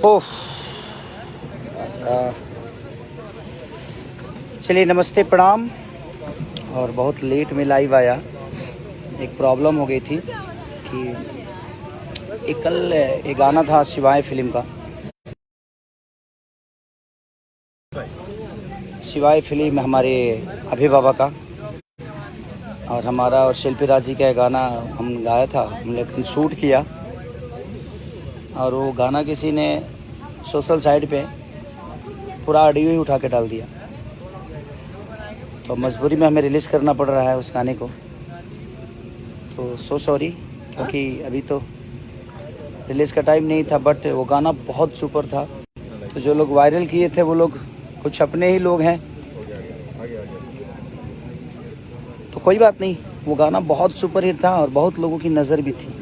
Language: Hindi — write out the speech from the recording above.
ओह चलिए, नमस्ते, प्रणाम। और बहुत लेट में लाइव आया। एक प्रॉब्लम हो गई थी कि कल एक गाना था शिवाय फिल्म का। शिवाय फिल्म हमारे अभय बाबा का और हमारा और शिल्पी राज जी का गाना हम गाया था, हम लेकिन शूट किया और वो गाना किसी ने सोशल साइट पे पूरा ऑडियो ही उठा के डाल दिया, तो मजबूरी में हमें रिलीज़ करना पड़ रहा है उस गाने को। तो सो सॉरी, क्योंकि अभी तो रिलीज़ का टाइम नहीं था, बट वो गाना बहुत सुपर था। तो जो लोग वायरल किए थे वो लोग कुछ अपने ही लोग हैं, तो कोई बात नहीं, वो गाना बहुत सुपर हिट था और बहुत लोगों की नज़र भी थी।